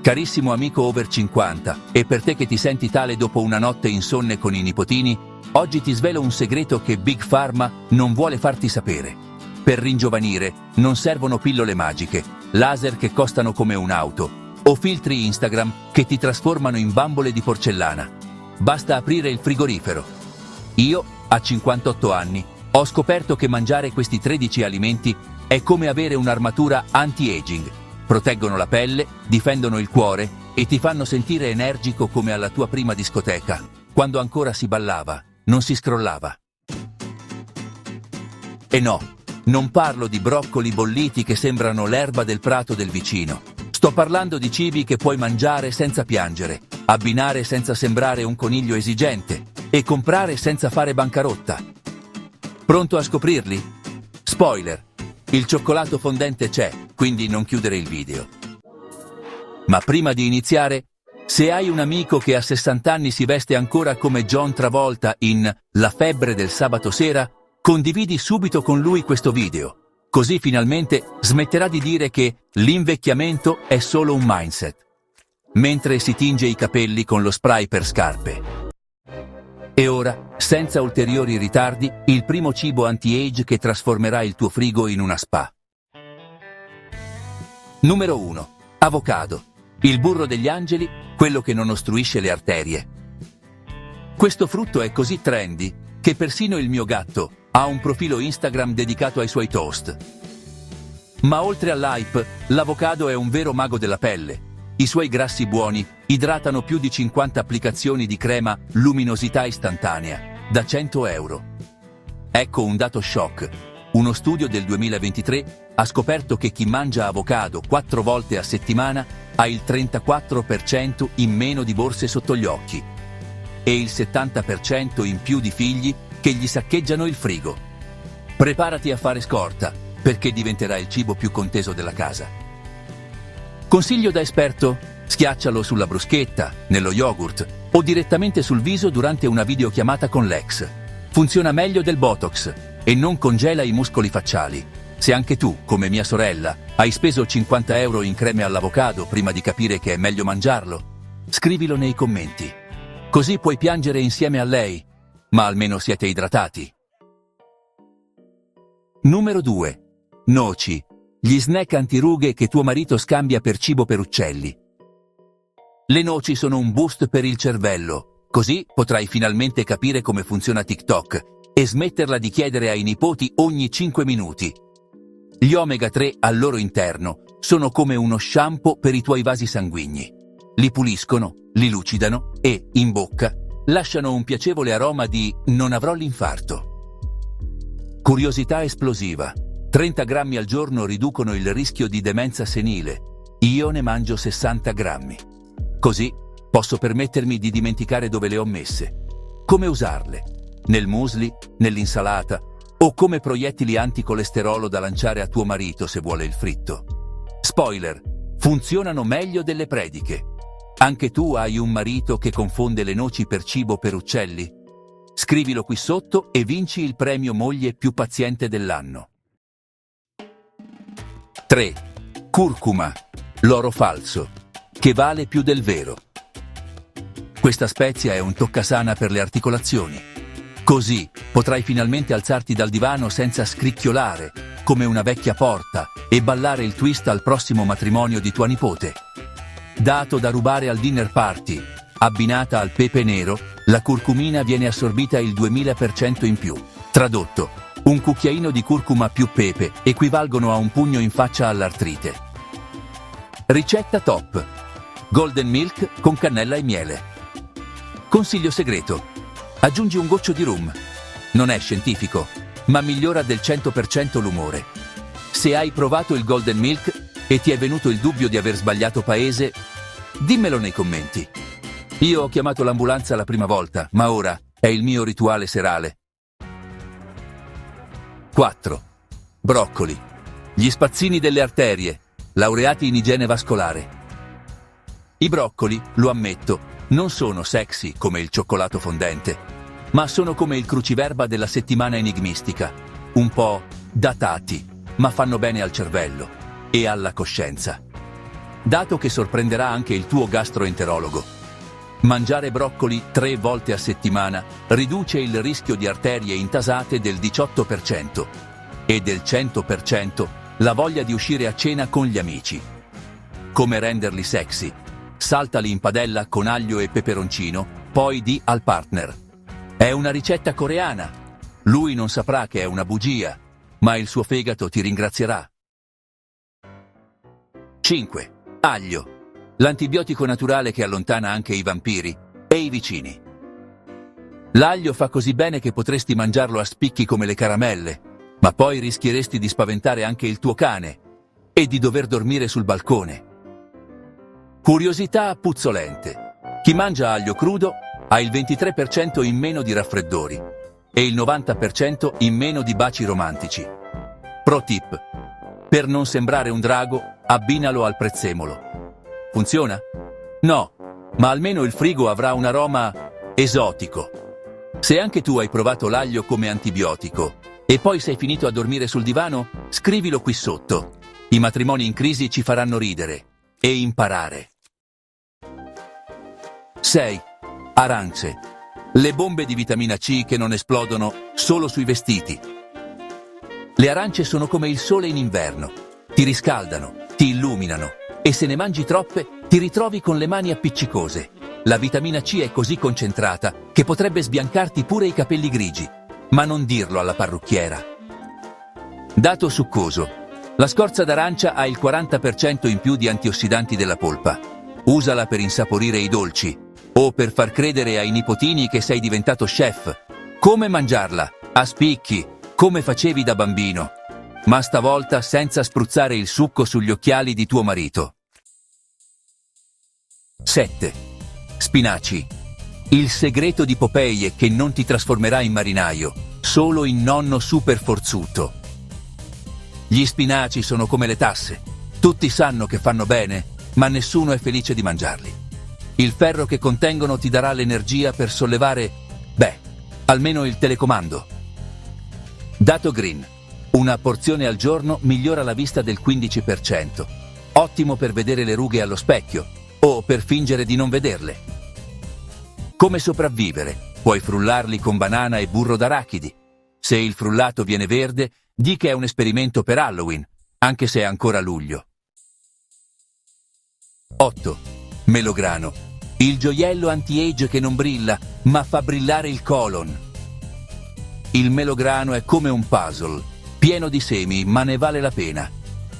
Carissimo amico over 50, e per te che ti senti tale dopo una notte insonne con i nipotini, oggi ti svelo un segreto che Big Pharma non vuole farti sapere. Per ringiovanire non servono pillole magiche, laser che costano come un'auto, o filtri Instagram che ti trasformano in bambole di porcellana. Basta aprire il frigorifero. Io, a 58 anni, ho scoperto che mangiare questi 13 alimenti è come avere un'armatura anti-aging. Proteggono la pelle, difendono il cuore e ti fanno sentire energico come alla tua prima discoteca, quando ancora si ballava, non si scrollava. E no, non parlo di broccoli bolliti che sembrano l'erba del prato del vicino. Sto parlando di cibi che puoi mangiare senza piangere, abbinare senza sembrare un coniglio esigente e comprare senza fare bancarotta. Pronto a scoprirli? Spoiler! Il cioccolato fondente c'è, quindi non chiudere il video. Ma prima di iniziare, se hai un amico che a 60 anni si veste ancora come John Travolta in La febbre del sabato sera, condividi subito con lui questo video. Così finalmente smetterà di dire che l'invecchiamento è solo un mindset, mentre si tinge i capelli con lo spray per scarpe. E ora, senza ulteriori ritardi, il primo cibo anti-age che trasformerà il tuo frigo in una spa. Numero 1. Avocado. Il burro degli angeli, quello che non ostruisce le arterie. Questo frutto è così trendy che persino il mio gatto ha un profilo Instagram dedicato ai suoi toast. Ma oltre all'hype, l'avocado è un vero mago della pelle. I suoi grassi buoni idratano più di 50 applicazioni di crema luminosità istantanea, da 100 euro. Ecco un dato shock. Uno studio del 2023 ha scoperto che chi mangia avocado 4 volte a settimana ha il 34% in meno di borse sotto gli occhi e il 70% in più di figli che gli saccheggiano il frigo. Preparati a fare scorta, perché diventerà il cibo più conteso della casa. Consiglio da esperto: schiaccialo sulla bruschetta, nello yogurt o direttamente sul viso durante una videochiamata con l'ex. Funziona meglio del Botox e non congela i muscoli facciali. Se anche tu, come mia sorella, hai speso 50 euro in creme all'avocado prima di capire che è meglio mangiarlo, scrivilo nei commenti. Così puoi piangere insieme a lei, ma almeno siete idratati. Numero 2. Noci. Gli snack antirughe che tuo marito scambia per cibo per uccelli. Le noci sono un boost per il cervello, così potrai finalmente capire come funziona TikTok e smetterla di chiedere ai nipoti ogni 5 minuti. Gli omega 3 al loro interno sono come uno shampoo per i tuoi vasi sanguigni. Li puliscono, li lucidano e, in bocca, lasciano un piacevole aroma di «non avrò l'infarto». Curiosità esplosiva. 30 grammi al giorno riducono il rischio di demenza senile. Io ne mangio 60 grammi. Così posso permettermi di dimenticare dove le ho messe. Come usarle? Nel muesli, nell'insalata o come proiettili anticolesterolo da lanciare a tuo marito se vuole il fritto. Spoiler: funzionano meglio delle prediche. Anche tu hai un marito che confonde le noci per cibo per uccelli? Scrivilo qui sotto e vinci il premio moglie più paziente dell'anno. 3. Curcuma, l'oro falso, che vale più del vero. Questa spezia è un toccasana per le articolazioni. Così potrai finalmente alzarti dal divano senza scricchiolare, come una vecchia porta, e ballare il twist al prossimo matrimonio di tua nipote. Dato da rubare al dinner party, abbinata al pepe nero, la curcumina viene assorbita il 2000% in più. Tradotto: un cucchiaino di curcuma più pepe equivalgono a un pugno in faccia all'artrite. Ricetta top: golden milk con cannella e miele. Consiglio segreto: aggiungi un goccio di rum. Non è scientifico, ma migliora del 100% l'umore. Se hai provato il golden milk e ti è venuto il dubbio di aver sbagliato paese, dimmelo nei commenti. Io ho chiamato l'ambulanza la prima volta, ma ora è il mio rituale serale. 4. Broccoli. Gli spazzini delle arterie, laureati in igiene vascolare. I broccoli, lo ammetto, non sono sexy come il cioccolato fondente, ma sono come il cruciverba della settimana enigmistica, un po' datati, ma fanno bene al cervello e alla coscienza. dato che sorprenderà anche il tuo gastroenterologo. Mangiare broccoli 3 volte a settimana riduce il rischio di arterie intasate del 18% e del 100% la voglia di uscire a cena con gli amici. Come renderli sexy? Saltali in padella con aglio e peperoncino, poi di al partner: è una ricetta coreana. Lui non saprà che è una bugia, ma il suo fegato ti ringrazierà. 5. Aglio. L'antibiotico naturale che allontana anche i vampiri e i vicini. L'aglio fa così bene che potresti mangiarlo a spicchi come le caramelle, ma poi rischieresti di spaventare anche il tuo cane e di dover dormire sul balcone. Curiosità puzzolente: chi mangia aglio crudo ha il 23% in meno di raffreddori e il 90% in meno di baci romantici. Pro tip: per non sembrare un drago, abbinalo al prezzemolo. Funziona? No, ma almeno il frigo avrà un aroma esotico. Se anche tu hai provato l'aglio come antibiotico e poi sei finito a dormire sul divano, scrivilo qui sotto. I matrimoni in crisi ci faranno ridere e imparare. 6. Arance. Le bombe di vitamina C che non esplodono solo sui vestiti. Le arance sono come il sole in inverno. Ti riscaldano, ti illuminano e se ne mangi troppe ti ritrovi con le mani appiccicose. La vitamina C è così concentrata che potrebbe sbiancarti pure i capelli grigi, ma non dirlo alla parrucchiera. Dato succoso: la scorza d'arancia ha il 40% in più di antiossidanti della polpa. Usala per insaporire i dolci o per far credere ai nipotini che sei diventato chef. Come mangiarla? A spicchi, come facevi da bambino, ma stavolta senza spruzzare il succo sugli occhiali di tuo marito. 7. Spinaci. Il segreto di Popeye è che non ti trasformerà in marinaio, solo in nonno super forzuto. Gli spinaci sono come le tasse. Tutti sanno che fanno bene, ma nessuno è felice di mangiarli. Il ferro che contengono ti darà l'energia per sollevare, almeno il telecomando. Dato Green. Una porzione al giorno migliora la vista del 15%. Ottimo per vedere le rughe allo specchio o per fingere di non vederle. Come sopravvivere? Puoi frullarli con banana e burro d'arachidi. Se il frullato viene verde, di che è un esperimento per Halloween, anche se è ancora luglio. 8. Melograno. Il gioiello anti-age che non brilla, ma fa brillare il colon. Il melograno è come un puzzle, pieno di semi, ma ne vale la pena.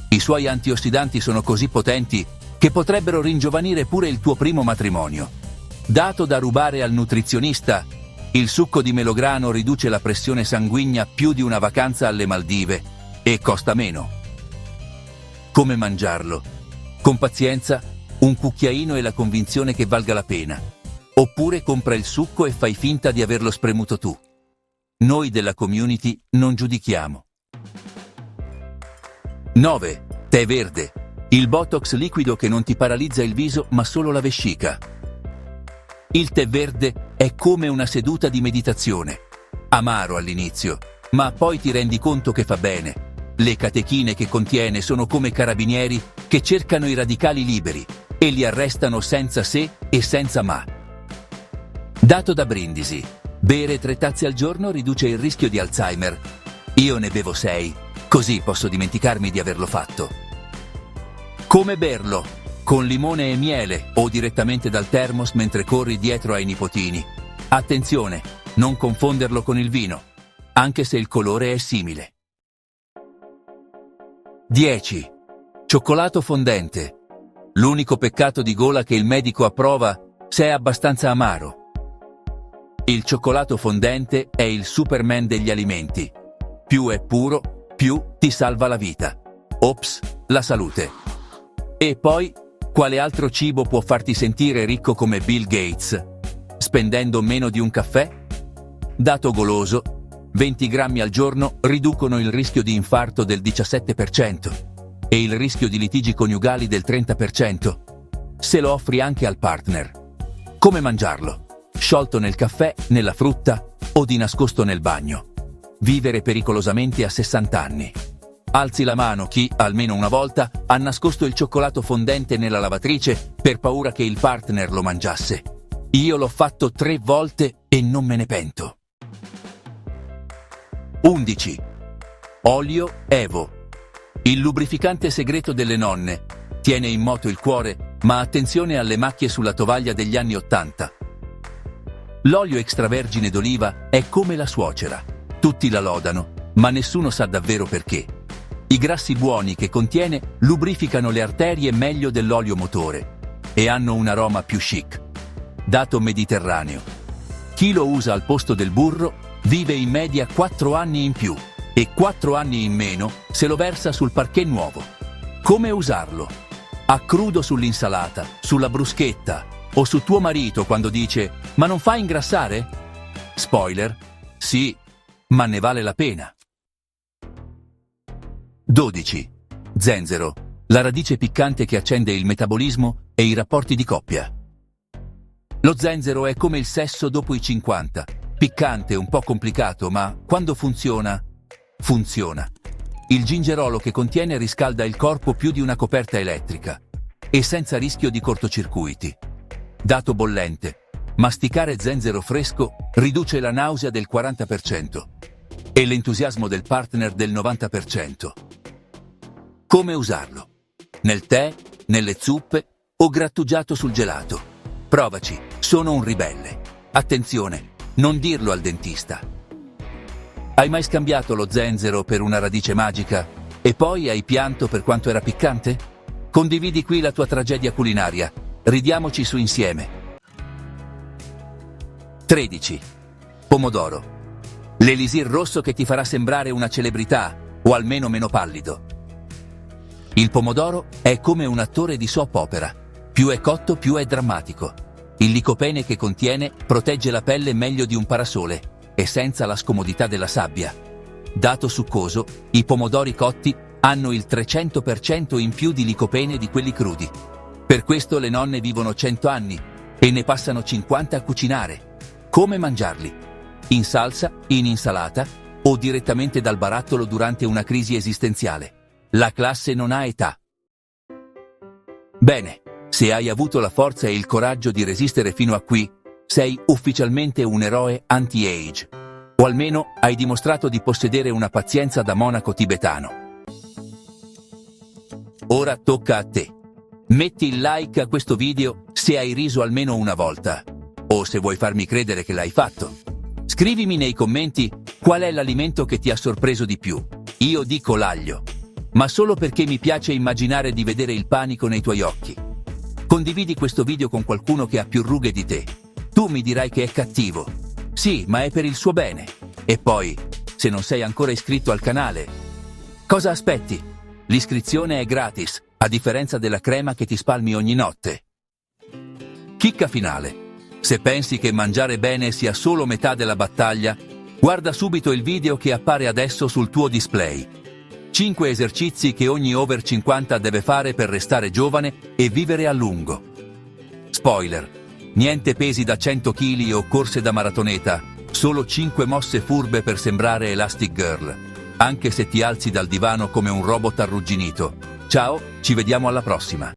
I suoi antiossidanti sono così potenti che potrebbero ringiovanire pure il tuo primo matrimonio. Dato da rubare al nutrizionista: il succo di melograno riduce la pressione sanguigna più di una vacanza alle Maldive e costa meno. Come mangiarlo? Con pazienza, un cucchiaino e la convinzione che valga la pena. Oppure compra il succo e fai finta di averlo spremuto tu. Noi della community non giudichiamo. 9. Tè verde. Il Botox liquido che non ti paralizza il viso ma solo la vescica. Il tè verde è come una seduta di meditazione. Amaro all'inizio, ma poi ti rendi conto che fa bene. Le catechine che contiene sono come carabinieri che cercano i radicali liberi e li arrestano senza se e senza ma. Dato da Brindisi: bere 3 tazze al giorno riduce il rischio di Alzheimer. Io ne bevo 6, così posso dimenticarmi di averlo fatto. Come berlo? Con limone e miele o direttamente dal termos mentre corri dietro ai nipotini. Attenzione, non confonderlo con il vino, anche se il colore è simile. 10. Cioccolato fondente. L'unico peccato di gola che il medico approva se è abbastanza amaro. Il cioccolato fondente è il Superman degli alimenti. Più è puro, più ti salva la vita. Ops, la salute. E poi, quale altro cibo può farti sentire ricco come Bill Gates? Spendendo meno di un caffè? Dato goloso: 20 grammi al giorno riducono il rischio di infarto del 17% e il rischio di litigi coniugali del 30%. Se lo offri anche al partner. Come mangiarlo? Sciolto nel caffè, nella frutta o di nascosto nel bagno. Vivere pericolosamente a 60 anni. Alzi la mano chi, almeno una volta, ha nascosto il cioccolato fondente nella lavatrice per paura che il partner lo mangiasse. Io l'ho fatto 3 volte e non me ne pento. 11. Olio Evo. Il lubrificante segreto delle nonne. Tiene in moto il cuore, ma attenzione alle macchie sulla tovaglia degli anni '80. L'olio extravergine d'oliva è come la suocera. Tutti la lodano, ma nessuno sa davvero perché. I grassi buoni che contiene lubrificano le arterie meglio dell'olio motore e hanno un aroma più chic. Dato mediterraneo. Chi lo usa al posto del burro vive in media 4 anni in più e 4 anni in meno se lo versa sul parquet nuovo. Come usarlo? A crudo sull'insalata, sulla bruschetta o su tuo marito quando dice «Ma non fa ingrassare?» Spoiler, sì, ma ne vale la pena. 12. Zenzero, la radice piccante che accende il metabolismo e i rapporti di coppia. Lo zenzero è come il sesso dopo i 50, piccante, un po' complicato, ma quando funziona, funziona. Il gingerolo che contiene riscalda il corpo più di una coperta elettrica e senza rischio di cortocircuiti. Dato bollente, masticare zenzero fresco riduce la nausea del 40% e l'entusiasmo del partner del 90%. Come usarlo? Nel tè, nelle zuppe o grattugiato sul gelato? Provaci, sono un ribelle. Attenzione, non dirlo al dentista. Hai mai scambiato lo zenzero per una radice magica e poi hai pianto per quanto era piccante? Condividi qui la tua tragedia culinaria. Ridiamoci su insieme. 13. Pomodoro. L'elisir rosso che ti farà sembrare una celebrità, o almeno meno pallido. Il pomodoro è come un attore di soap opera. Più è cotto, più è drammatico. Il licopene che contiene protegge la pelle meglio di un parasole e senza la scomodità della sabbia. Dato succoso, i pomodori cotti hanno il 300% in più di licopene di quelli crudi. Per questo le nonne vivono 100 anni e ne passano 50 a cucinare. Come mangiarli? In salsa, in insalata o direttamente dal barattolo durante una crisi esistenziale. La classe non ha età. Bene, se hai avuto la forza e il coraggio di resistere fino a qui, sei ufficialmente un eroe anti-age. O almeno hai dimostrato di possedere una pazienza da monaco tibetano. Ora tocca a te. Metti il like a questo video se hai riso almeno una volta, o se vuoi farmi credere che l'hai fatto. Scrivimi nei commenti qual è l'alimento che ti ha sorpreso di più. Io dico l'aglio, ma solo perché mi piace immaginare di vedere il panico nei tuoi occhi. Condividi questo video con qualcuno che ha più rughe di te. Tu mi dirai che è cattivo. Sì, ma è per il suo bene. E poi, se non sei ancora iscritto al canale, cosa aspetti? L'iscrizione è gratis, a differenza della crema che ti spalmi ogni notte. Chicca finale. Se pensi che mangiare bene sia solo metà della battaglia, guarda subito il video che appare adesso sul tuo display. 5 esercizi che ogni over 50 deve fare per restare giovane e vivere a lungo. Spoiler, niente pesi da 100 kg o corse da maratoneta, solo 5 mosse furbe per sembrare Elastic Girl, anche se ti alzi dal divano come un robot arrugginito. Ciao, ci vediamo alla prossima.